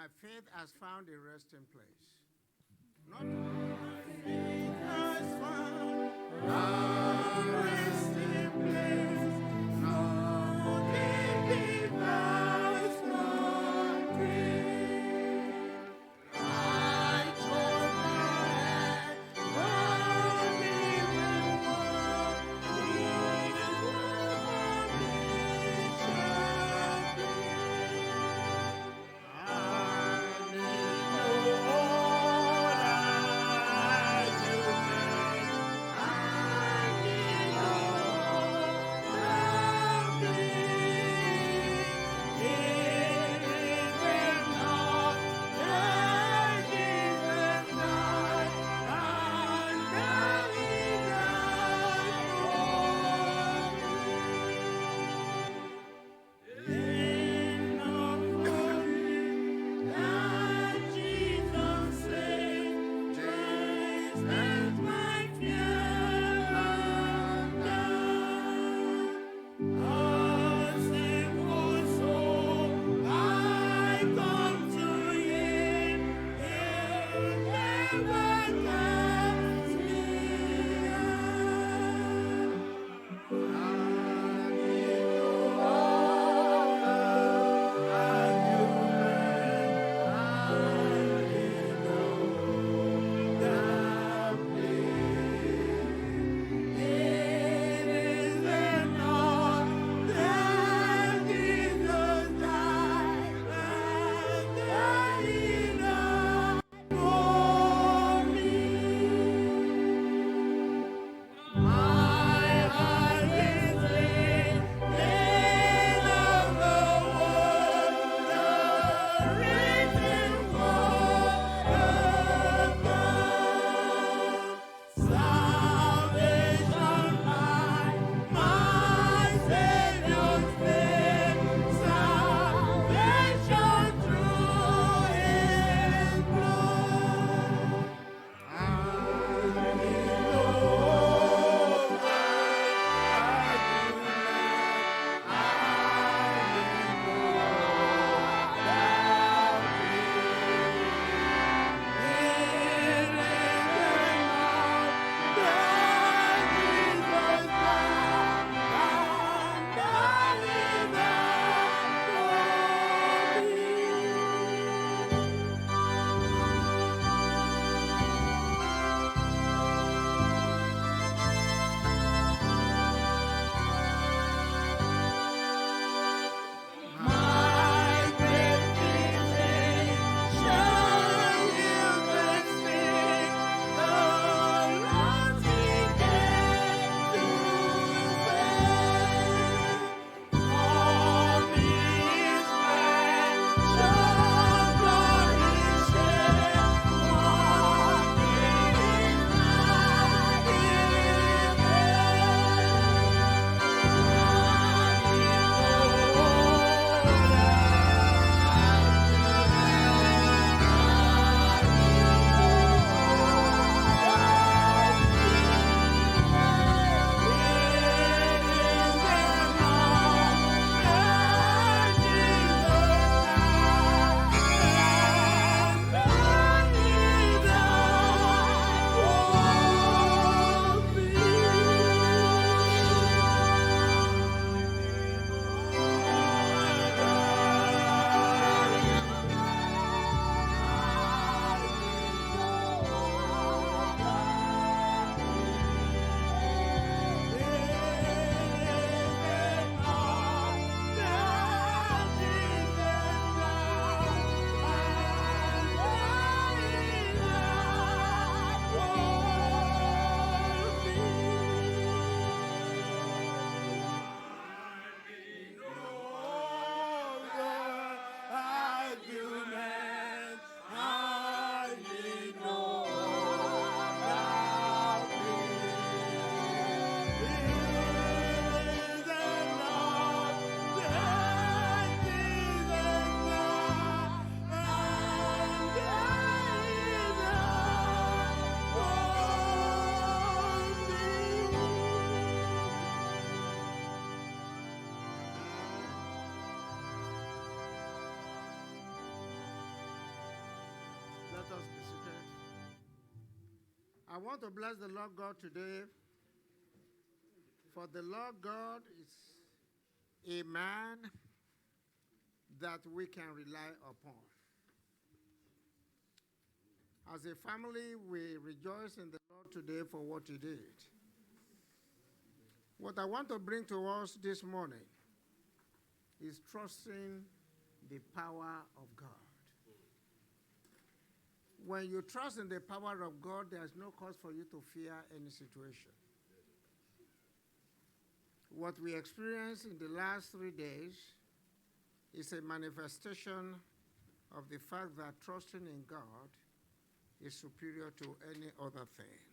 My faith has found a resting place. Not my faith has found a resting place. No deep has not grave. I told my head, God even more, even more me shall be. I need no other argument. I I want to bless the Lord God today, for the Lord God is a man that we can rely upon. As a family, we rejoice in the Lord today for what He did. What I want to bring to us this morning is trusting the power of God. When you trust in the power of God, there's no cause for you to fear any situation. What we experienced in the last 3 days is a manifestation of the fact that trusting in God is superior to any other thing.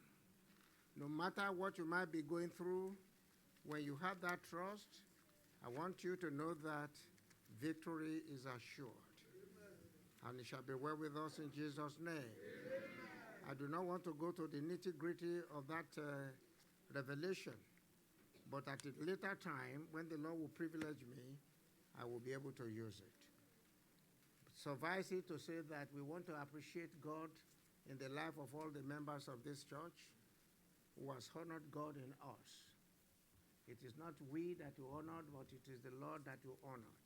No matter what you might be going through, when you have that trust, I want you to know that victory is assured. And it shall be well with us in Jesus' name. Amen. I do not want to go to the nitty-gritty of that revelation, but at a later time, when the Lord will privilege me, I will be able to use it. Suffice it to say that we want to appreciate God in the life of all the members of this church who has honored God in us. It is not we that you honored, but it is the Lord that you honored.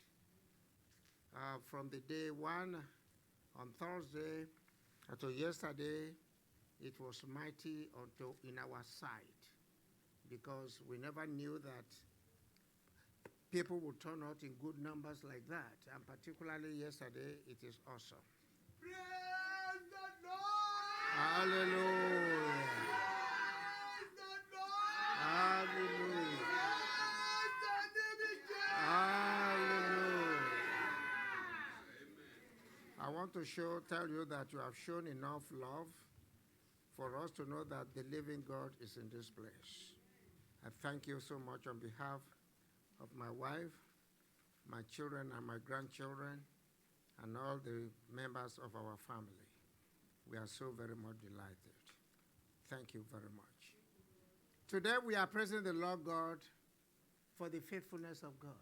From the day one on Thursday until yesterday, it was mighty in our sight, because we never knew that people would turn out in good numbers like that. And particularly yesterday, it is awesome. Praise the Lord! Hallelujah! Praise the Lord! Hallelujah! Praise the living God! Hallelujah! I want to tell you that you have shown enough love for us to know that the living God is in this place. I thank you so much on behalf of my wife, my children, and my grandchildren, and all the members of our family. We are so very much delighted. Thank you very much. Today we are praising the Lord God for the faithfulness of God.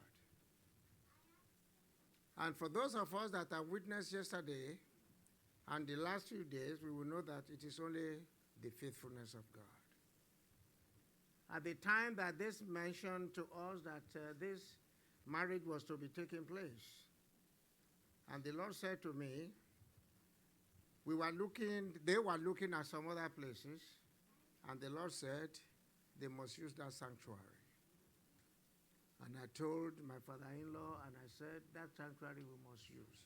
And for those of us that have witnessed yesterday and the last few days, we will know that it is only the faithfulness of God. At the time that this mentioned to us that this marriage was to be taking place, and the Lord said to me, they were looking at some other places, and the Lord said they must use that sanctuary. And I told my father-in-law, and I said, that sanctuary we must use.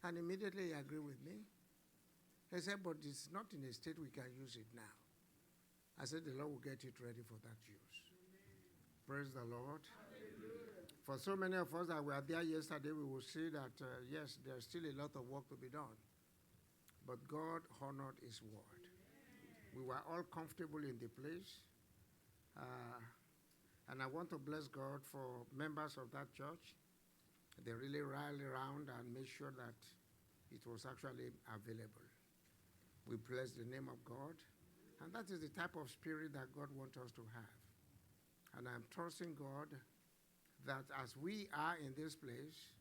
And immediately he agreed with me. He said, but it's not in a state we can use it now. I said, the Lord will get it ready for that use. Amen. Praise the Lord. Hallelujah. For so many of us that were there yesterday, we will see that, yes, there's still a lot of work to be done. But God honored His word. Amen. We were all comfortable in the place. And I want to bless God for members of that church. They really rallied around and made sure that it was actually available. We bless the name of God. And that is the type of spirit that God wants us to have. And I'm trusting God that as we are in this place,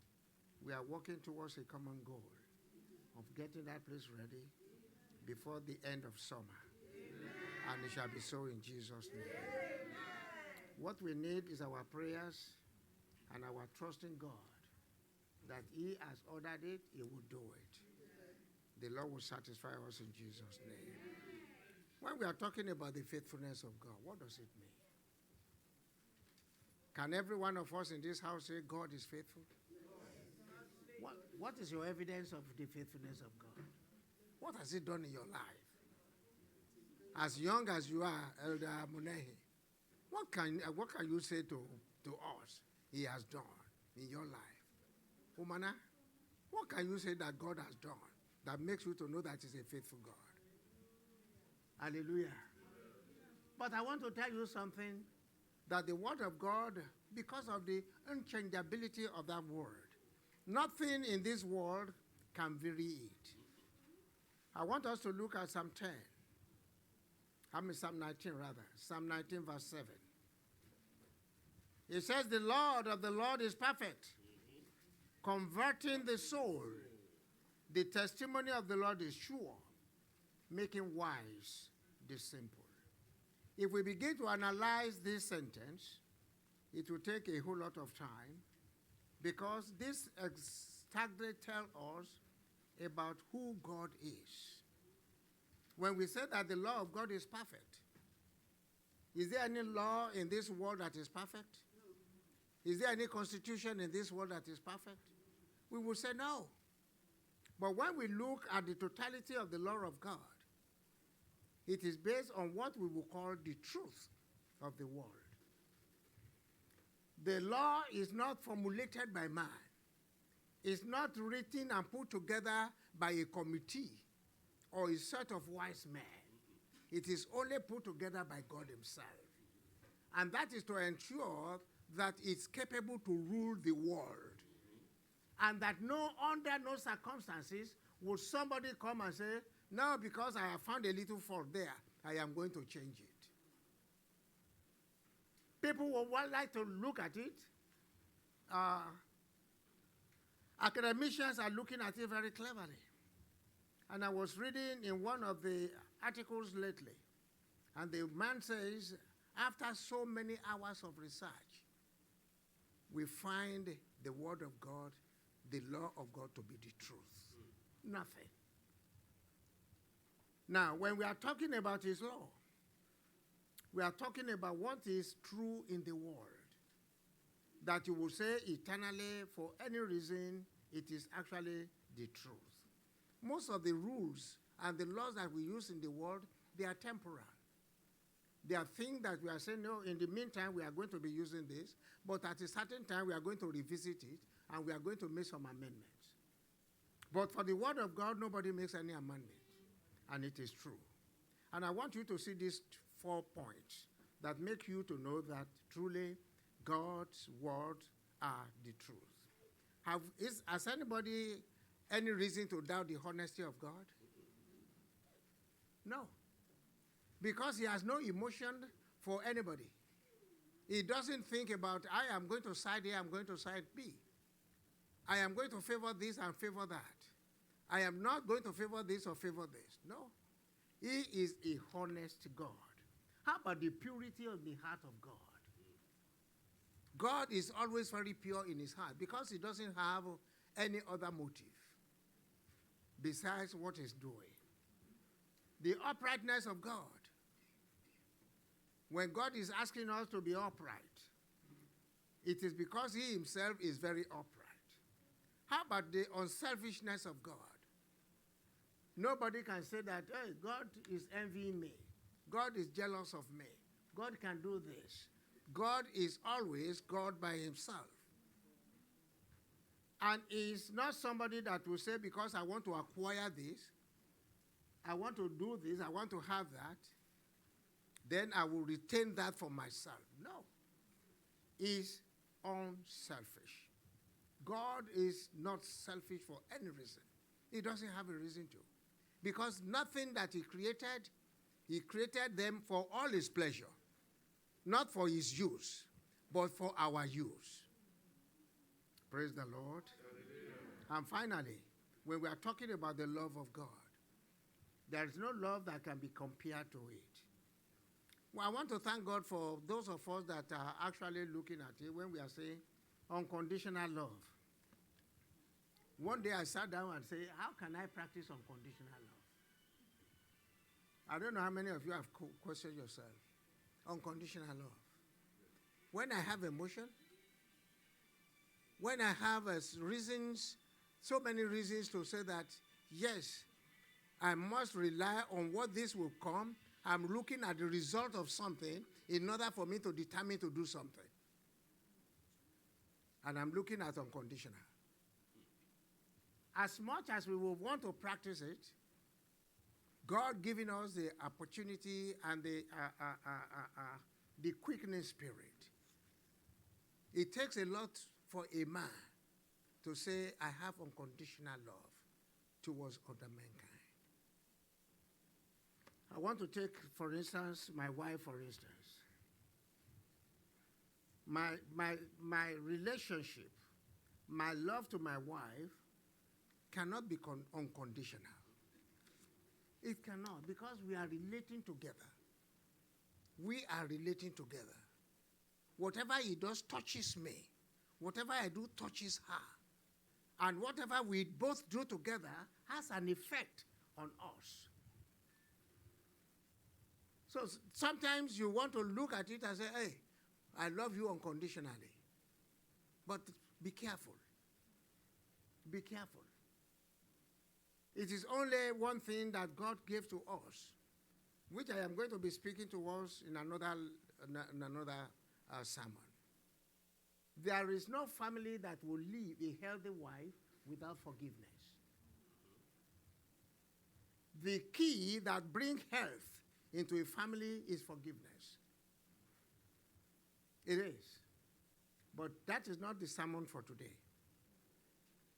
we are working towards a common goal of getting that place ready before the end of summer. Amen. And it shall be so in Jesus' name. Amen. What we need is our prayers and our trust in God that He has ordered it, He will do it. The Lord will satisfy us in Jesus' name. When we are talking about the faithfulness of God, what does it mean? Can every one of us in this house say God is faithful? What is your evidence of the faithfulness of God? What has He done in your life? As young as you are, Elder Munehi, what can you say to us He has done in your life? Umana, what can you say that God has done that makes you to know that He's a faithful God? Hallelujah. But I want to tell you something, that the word of God, because of the unchangeability of that word, nothing in this world can vary it. I want us to look at Psalm 10. Psalm 19 rather. Psalm 19 verse 7. It says, the Lord of the Lord is perfect, converting the soul. The testimony of the Lord is sure, making wise the simple. If we begin to analyze this sentence, it will take a whole lot of time because this exactly tells us about who God is. When we say that the law of God is perfect, is there any law in this world that is perfect? Is there any constitution in this world that is perfect? We will say no. But when we look at the totality of the law of God, it is based on what we will call the truth of the world. The law is not formulated by man. It's not written and put together by a committee or a set of wise men. It is only put together by God himself. And that is to ensure that it's capable to rule the world. And that under no circumstances would somebody come and say, no, because I have found a little fault there, I am going to change it. People will like to look at it. Academicians are looking at it very cleverly. And I was reading in one of the articles lately, and the man says, after so many hours of research, we find the word of God, the law of God to be the truth. Nothing. Now, when we are talking about his law, we are talking about what is true in the world. That you will say eternally, for any reason, it is actually the truth. Most of the rules and the laws that we use in the world, they are temporal. There are things that we are saying, no, in the meantime, we are going to be using this, but at a certain time, we are going to revisit it, and we are going to make some amendments. But for the word of God, nobody makes any amendment, and it is true. And I want you to see these 4 points that make you to know that truly God's words are the truth. Has anybody any reason to doubt the honesty of God? No. Because he has no emotion for anybody. He doesn't think about, I am going to side A, I'm going to side B. I am going to favor this and favor that. I am not going to favor this or favor this. No. He is a honest God. How about the purity of the heart of God? God is always very pure in his heart because he doesn't have any other motive besides what he's doing. The uprightness of God. When God is asking us to be upright, it is because he himself is very upright. How about the unselfishness of God? Nobody can say that, hey, God is envying me. God is jealous of me. God can do this. God is always God by himself. And he's not somebody that will say, because I want to acquire this, I want to do this, I want to have that, then I will retain that for myself. No. He's unselfish. God is not selfish for any reason. He doesn't have a reason to. Because nothing that he created them for all his pleasure. Not for his use, but for our use. Praise the Lord. Hallelujah. And finally, when we are talking about the love of God, there is no love that can be compared to it. Well, I want to thank God for those of us that are actually looking at it when we are saying unconditional love. One day I sat down and said, how can I practice unconditional love? I don't know how many of you have questioned yourself. Unconditional love. When I have emotion, when I have reasons, so many reasons to say that, yes, I must rely on what this will come. I'm looking at the result of something in order for me to determine to do something. And I'm looking at unconditional. As much as we will want to practice it, God giving us the opportunity and the quickening spirit. It takes a lot for a man to say, I have unconditional love towards other mankind. I want to take, for instance, my wife, for instance. My relationship, my love to my wife cannot be unconditional. It cannot, because we are relating together. We are relating together. Whatever he does touches me. Whatever I do touches her. And whatever we both do together has an effect on us. So sometimes you want to look at it and say, hey, I love you unconditionally. But be careful. Be careful. It is only one thing that God gave to us, which I am going to be speaking to us in another sermon. There is no family that will live a healthy wife without forgiveness. The key that brings health into a family is forgiveness. It is. But that is not the sermon for today.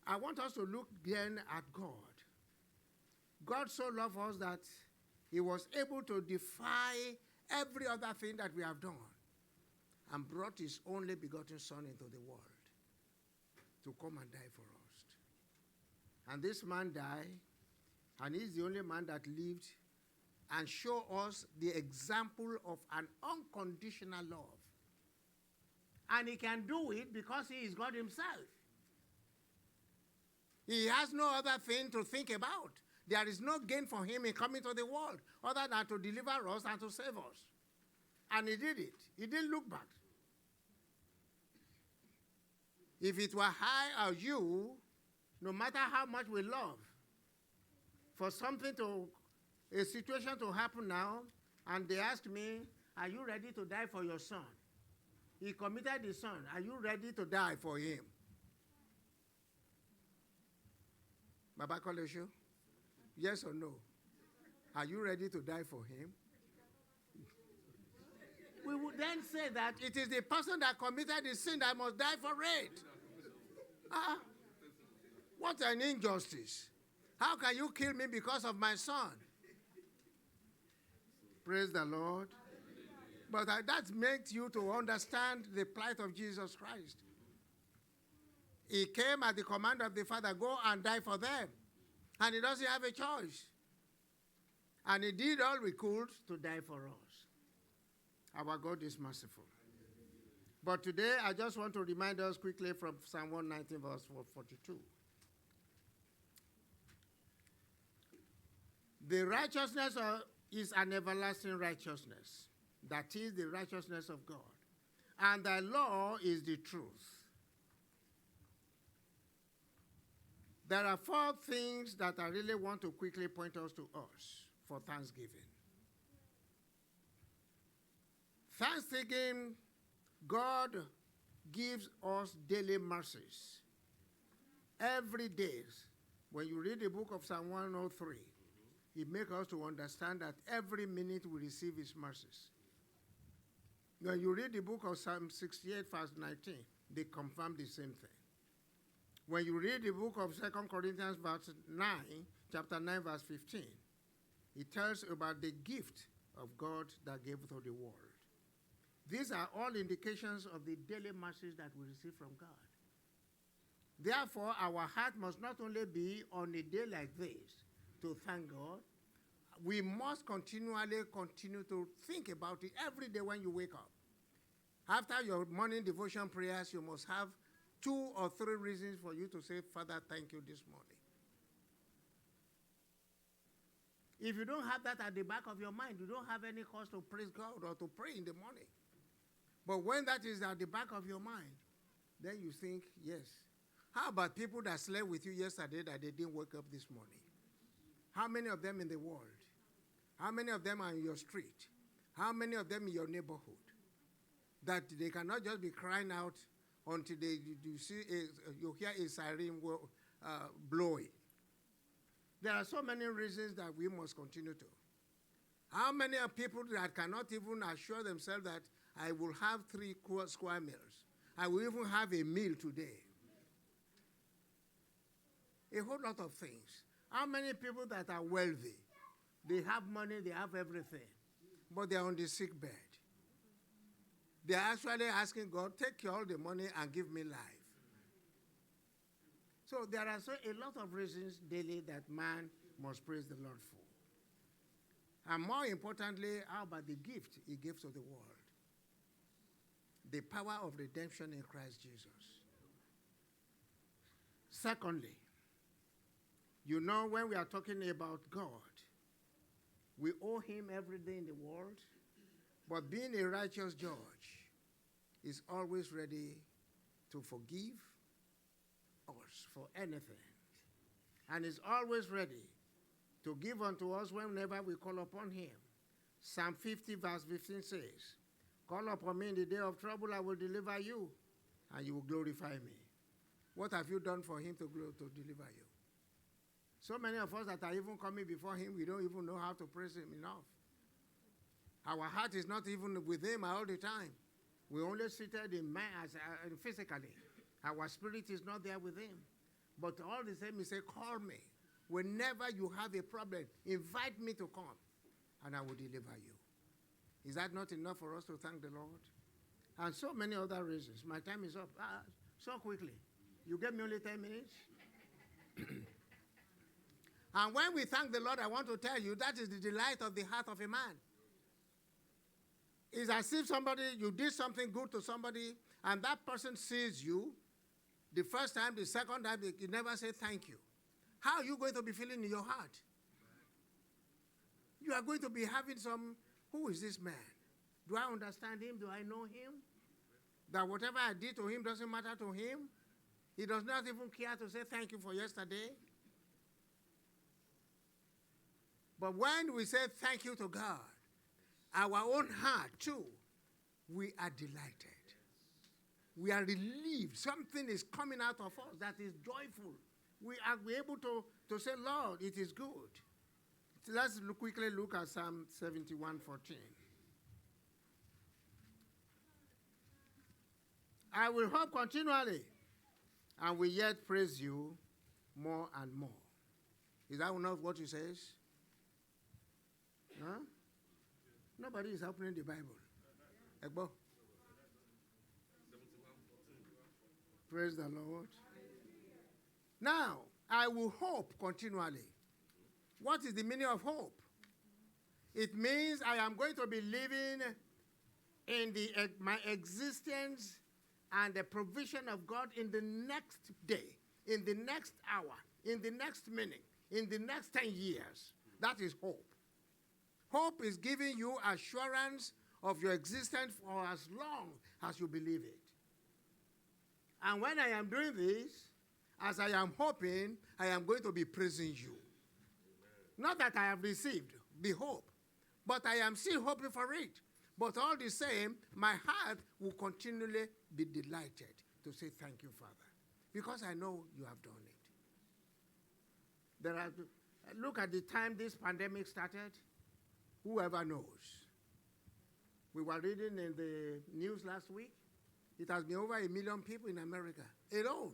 I want us to look then at God. God so loved us that he was able to defy every other thing that we have done and brought his only begotten Son into the world to come and die for us. And this man died, and he's the only man that lived and showed us the example of an unconditional love. And he can do it because he is God himself. He has no other thing to think about. There is no gain for him in coming to the world other than to deliver us and to save us. And he did it. He didn't look back. If it were I or you, no matter how much we love, for a situation to happen now, and they ask me, are you ready to die for your son? He committed his son. Are you ready to die for him? Baba Kolesho? Yes or no? Are you ready to die for him? We would then say that it is the person that committed the sin that must die for it. What an injustice. How can you kill me because of my son? Praise the Lord. But that makes you to understand the plight of Jesus Christ. He came at the command of the Father, go and die for them. And he doesn't have a choice. And he did all we could to die for us. Our God is merciful. But today, I just want to remind us quickly from Psalm 119, verse 42. The righteousness is an everlasting righteousness. That is the righteousness of God. And thy law is the truth. There are 4 things that I really want to quickly point us to us for Thanksgiving. Thanksgiving, God gives us daily mercies. Every day, when you read the book of Psalm 103, it makes us to understand that every minute we receive his mercies. When you read the book of Psalm 68, verse 19, they confirm the same thing. When you read the book of 2 Corinthians chapter 9, verse 15, it tells about the gift of God that gave to the world. These are all indications of the daily mercies that we receive from God. Therefore, our heart must not only be on a day like this to thank God, we must continue to think about it every day when you wake up. After your morning devotion prayers, you must have 2 or 3 reasons for you to say, Father, thank you this morning. If you don't have that at the back of your mind, you don't have any cause to praise God or to pray in the morning. But when that is at the back of your mind, then you think, yes. How about people that slept with you yesterday that they didn't wake up this morning? How many of them in the world? How many of them are in your street? How many of them in your neighborhood? That they cannot just be crying out until you hear a siren blowing. There are so many reasons that we must continue to. How many are people that cannot even assure themselves that I will have 3 square meals? I will even have a meal today. A whole lot of things. How many people that are wealthy? They have money, they have everything, but they are on the sick bed. They are actually asking God, take all the money and give me life. So there are a lot of reasons daily that man must praise the Lord for. And more importantly, how about the gift he gave to the world? The power of redemption in Christ Jesus. Secondly, you know, when we are talking about God, we owe him everything in the world, but being a righteous judge is always ready to forgive us for anything. And is always ready to give unto us whenever we call upon him. Psalm 50 verse 15 says, call upon me in the day of trouble, I will deliver you, and you will glorify me. What have you done for him to deliver you? So many of us that are even coming before him, we don't even know how to praise him enough. Our heart is not even with him all the time. We only seated in mind physically. Our spirit is not there with him. But all the same, he said, call me. Whenever you have a problem, invite me to come, and I will deliver you. Is that not enough for us to thank the Lord? And so many other reasons. My time is up. So quickly. You gave me only 10 minutes? And when we thank the Lord, I want to tell you, that is the delight of the heart of a man. It's as if you did something good to somebody, and that person sees you. The first time, the second time, they never say thank you. How are you going to be feeling in your heart? You are going to be having who is this man? Do I understand him? Do I know him? That whatever I did to him doesn't matter to him? He does not even care to say thank you for yesterday. But when we say thank you to God, our own heart too, we are delighted. We are relieved. Something is coming out of us that is joyful. We are able to say, Lord, it is good. Let's quickly look at Psalm 71:14. I will hope continually, and will yet praise you more and more. Is that not what he says? Huh? Nobody is opening the Bible. Egbo? Praise the Lord. Now, I will hope continually. What is the meaning of hope? It means I am going to be living in my existence and the provision of God in the next day, in the next hour, in the next minute, in the next 10 years. That is hope. Hope is giving you assurance of your existence for as long as you believe it. And when I am doing this, as I am hoping, I am going to be praising you. Not that I have received the hope, but I am still hoping for it. But all the same, my heart will continually be delighted to say thank you, Father, because I know you have done it. Look at the time this pandemic started. Whoever knows. We were reading in the news last week. It has been over 1 million people in America alone.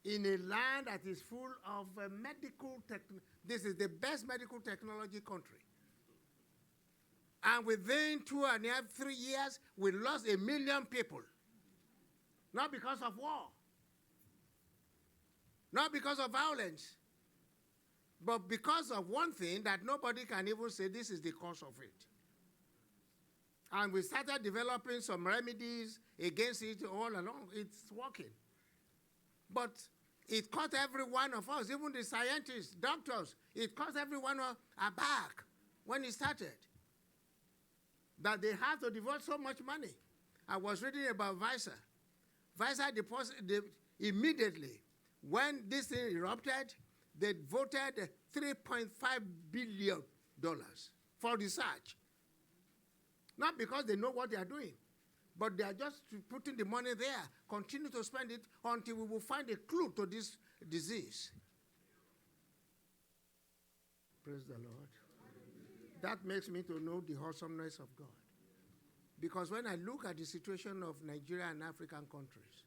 In a land that is full of medical technology. This is the best medical technology country. And within 2.5, 3 years, we lost 1 million people. Not because of war. Not because of violence. But because of one thing that nobody can even say this is the cause of it. And we started developing some remedies against it all along. It's working. But it caught every one of us, even the scientists, doctors, it caught every one of us aback when it started. That they have to devote so much money. I was reading about Visa. Visa immediately, when this thing erupted, they voted $3.5 billion for research. Not because they know what they are doing, but they are just putting the money there, continue to spend it until we will find a clue to this disease. Praise the Lord. That makes me to know the awesomeness of God. Because when I look at the situation of Nigeria and African countries,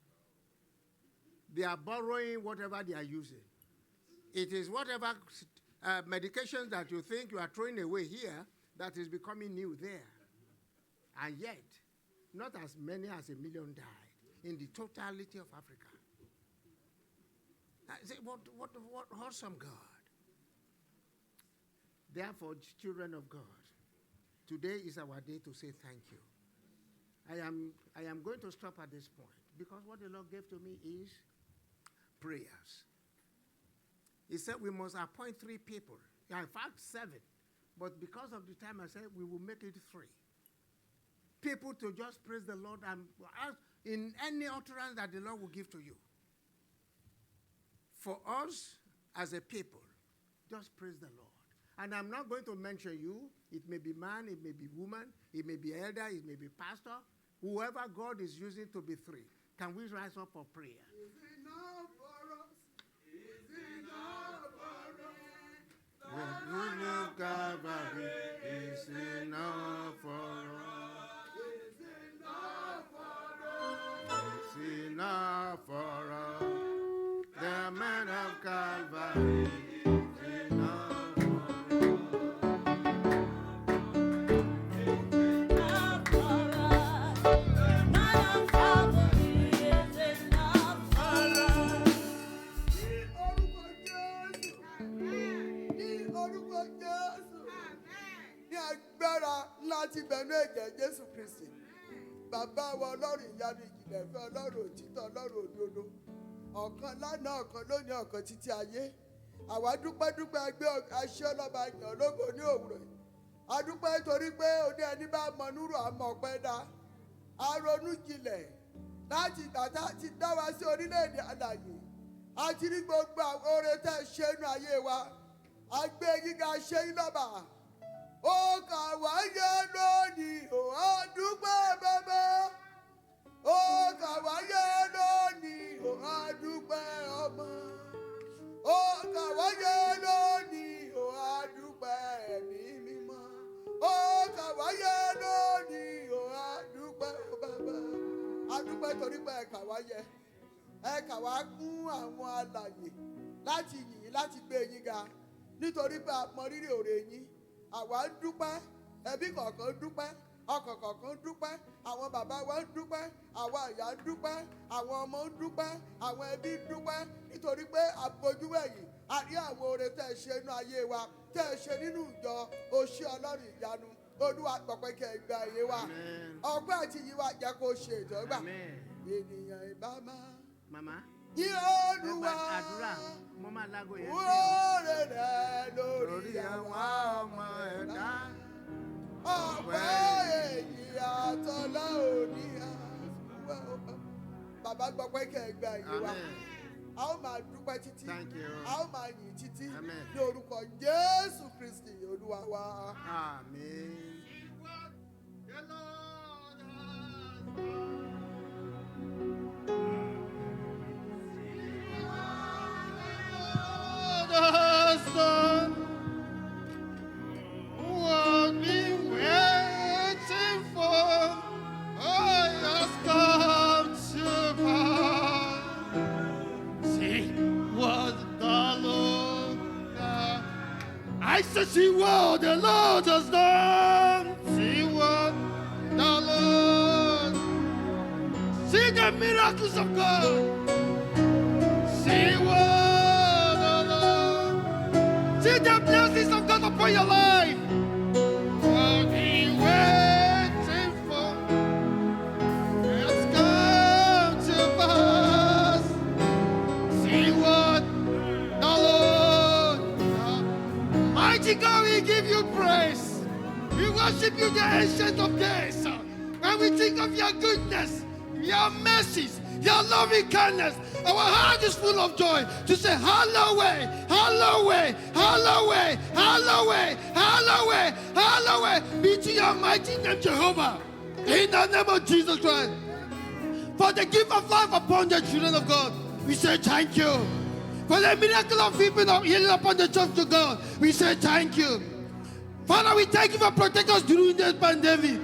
they are borrowing whatever they are using. It is whatever medications that you think you are throwing away here that is becoming new there. And yet, not as many as 1 million died in the totality of Africa. I say, what awesome God. Therefore, children of God, today is our day to say thank you. I am going to stop at this point because what the Lord gave to me is prayers. He said we must appoint 3 people. In fact, 7. But because of the time, I said we will make it 3. People to just praise the Lord and in any utterance that the Lord will give to you. For us as a people, just praise the Lord. And I'm not going to mention you. It may be man, it may be woman, it may be elder, it may be pastor. Whoever God is using to be 3. Can we rise up for prayer? Is enough for us? Is enough for us? When we love Calvary, it's enough for us. Is enough for us? It's enough for us. The man of Calvary is enough for us. Enough for us. The man of Calvary is enough for us. Ní orúkọ Jésù. Ní agbára láti bẹ̀rù ẹ̀jẹ̀ Jésù Kristi. Bàbá wa Ọlọ́run ìyanu ìjìnlẹ̀ fẹ́ Ọlọ́run òtítọ́ Ọlọ́run òdodo. Ọ̀kan lánàá ọ̀kan lónìí ọ̀kan títí ayé. Àwa dúpẹ́ gbé aṣẹ́ ọlọ́ba yàn lógo ní òwúrọ̀ yìí. A dúpẹ́ torí pé òní ẹni bá mọ núrò àmọ́ ọ̀pẹ́ dá. A ronú jinlẹ̀ láti ìgbà tá a ti dá wa sí orílẹ̀-èdè alàyè. A ti rí gbogbo àwọn oore tẹ́ ẹ ṣe nínú ayé wa. A gbé gíga ṣe yín lọ́ba. Ó kà wá yẹ lónìí, ó a dúpẹ́ bàbá. Ó kà wá yẹ lónìí, ó a dúpẹ́ ọmọ. Ó kà wá yẹ lónìí, ó a dúpẹ́ ẹ̀mí mímọ́. Ó kà wá yẹ lónìí, ó a dúpẹ́ bàbá. A dúpẹ́ torí pé ẹ kà wá yẹ. Ẹ kà wá kún àwọn alàyè láti yìn láti gbé yín ga. Nítorí pé a mọ rírì òrè yín. Àwa ń dúpẹ́, ẹbí kọ̀ọ̀kan ń dúpẹ́, ọkàn kọ̀ọ̀kan ń dúpẹ́, àwọn bàbá wa ń dúpẹ́, àwa ìyá ń dúpẹ́, àwọn ọmọ ń dúpẹ́, àwọn ẹbí ń dúpẹ́, nítorí pé àbójúwẹ̀yìn a rí àwọn oore tẹ́ ẹ ṣe nínú ayé wa, tẹ́ ẹ ṣe nínú ìjọ oṣù Ọlọ́run ìyanu. Olúwa gbọ̀pẹ́ kẹ́ ẹ gba ìyè wa. Ọgbẹ́ àti ìyè wa jẹ́ kó ṣe ìtọ́gbà. Ènìyàn ìbá máa. Mama, Yí Olúwa. àdúrà mo máa lágo yẹn. Oore rẹ̀ lórí Lórí àwọn àwọn ọmọ ẹ̀dá. ọpẹ́ èyí àtọ́lá òní àsùnwẹ̀. Bàbá gbọ́ pé kẹ́ ẹ gba ìyè wa. Amen. A ó máa dúpẹ́ títí. Thank you. A ó máa yìn títí. Amen. Ní orúkọ Jésù Kristi Olúwa wa. Amen. What we waiting for, oh, has come to pass. See what the Lord does. I said, see what the Lord has done. See what the Lord. See the miracles of God. See what the Lord. See the blessings of God upon your life. What we waiting for has come to pass. See what the Lord does. Mighty God, we give you praise. We worship you, the ancient of days. When we think of your goodness, your mercies, your loving kindness, our heart is full of joy to say, hallowed, hallowed, hallowed, hallowed, hallowed, hallowed be to your mighty name, Jehovah. In the name of Jesus Christ. For the gift of life upon the children of God, we say thank you. For the miracle of healing upon the church of God, we say thank you. Father, we thank you for protecting us during this pandemic,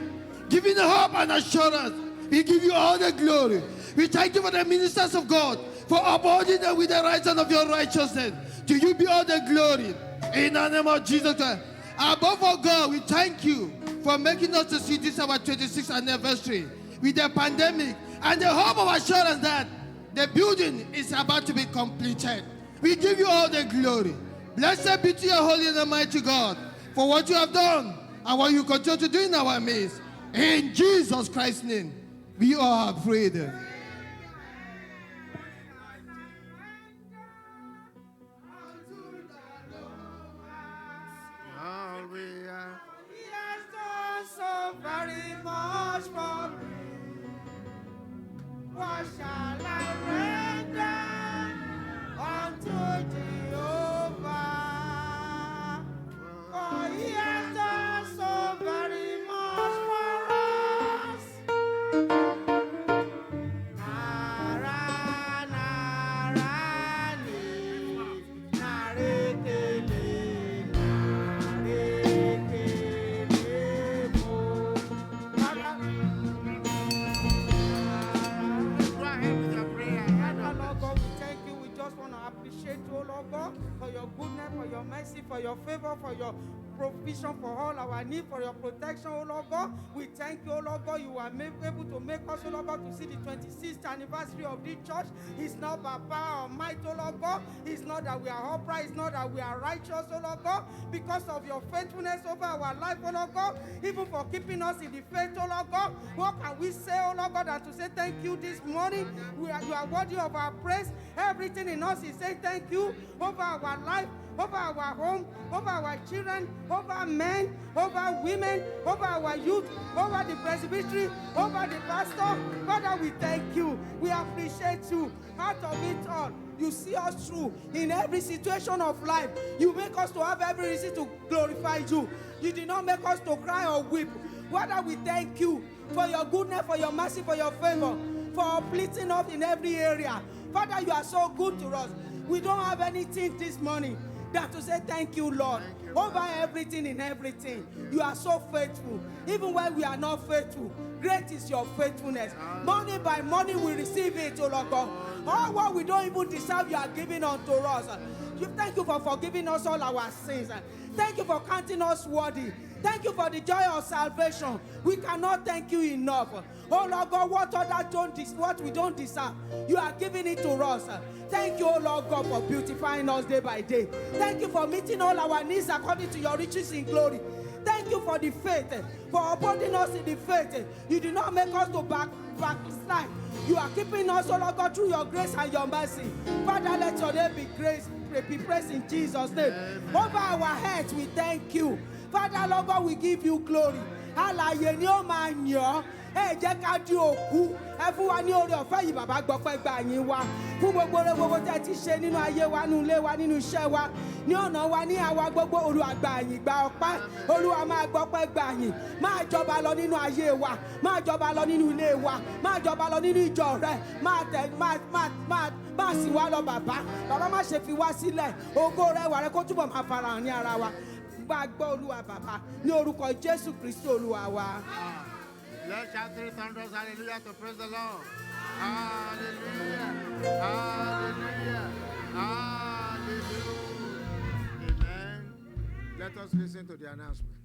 giving the hope and assurance. We give you all the glory. We thank you for the ministers of God, for upholding them with the right hand of your righteousness. To you be all the glory. In the name of Jesus Christ. Above all, God, we thank you for making us to see this our 26th anniversary with the pandemic and the hope of assurance that the building is about to be completed. We give you all the glory. Blessed be to your holy and mighty God. for what you have done and what you continue to do in our midst. In Jesus Christ's name, we all have prayed. All we are. He has done so very much for me. What shall I render unto Jehovah? For he has done so very much for us. Nara, nara, ni, narekele, narekele, mo. Nara. Go ahead with your prayer. Father, Lord God, we thank you. We just want to appreciate you, Lord God, for your goodness, for your mercy, for your favor, for your provision for all our need, for your protection, oh Lord God. We thank you, oh Lord God. You are able to make us, oh Lord God, to see the 26th anniversary of this church. It's not by power or might, oh Lord God. It's not that we are upright. It's not that we are righteous, oh Lord God. Because of your faithfulness over our life, oh Lord God. Even for keeping us in the faith, oh Lord God. What can we say, oh Lord God, than to say thank you this morning? You are worthy of our praise. Everything in us is saying thank you over our life, over our home, over our children, over men, over women, over our youth, over the presbytery, over the pastor. Father, we thank you. We appreciate you. Out of it all, you see us through in every situation of life. You make us to have every reason to glorify you. You did not make us to cry or weep. Father, we thank you for your goodness, for your mercy, for your favor, for uplifting us in every area. Father, you are so good to us. We don't have anything this morning that to say thank you, Lord. Thank you, Over everything in everything. You are so faithful. Even when we are not faithful, great is your faithfulness. Money by money we receive it, oh Lord God. All what we don't even deserve, you are giving unto us. Thank you for forgiving us all our sins. Thank you for counting us worthy. Thank you for the joy of salvation. We cannot thank you enough. Oh Lord God, what we don't deserve, you are giving it to us. Thank you, oh Lord God, for beautifying us day by day. Thank you for meeting all our needs according to your riches in glory. Thank you for the faith, for upholding us in the faith. You did not make us to backslide. You are keeping us, oh Lord God, through your grace and your mercy. Father, let your name be praised in Jesus' name. Over our heads, we thank you. Father, Lord God, we give you glory. Alaye ni o ma yan. Ẹ jẹ́ ká di òkú. Ẹ fún wa ní oore ọ̀fẹ́ yìí, bàbá gbọ́pẹ́ gbà yín wá. Fún gbogbo oore gbogbo tẹ́ ti ṣe nínú ayé wa, nínú ilé wa, nínú iṣẹ́ wa, ní ọ̀nà wa, ní àwa gbogbo. Olúwa gbà yín, gba ọpẹ́. Olúwa máa gbọ́pẹ́ gbà yín. Máa jọba lọ nínú ayé wa. Máa jọba lọ nínú ilé wa. Máa jọba lọ nínú ìjọ rẹ. Máa sì wá lọ bàbá. Bàbá má ṣe fi wá sílẹ̀. Ògo rẹ wà rẹ kó túbọ̀ máa farahàn ní ara wa. Gbàgbọ́ Olúwa bàbá ní orúkọ Jésù Kristi Olúwa wa. Let's shout 3 thunders, hallelujah, to praise the Lord. Hallelujah, hallelujah, hallelujah. Amen. Let us listen to the announcement.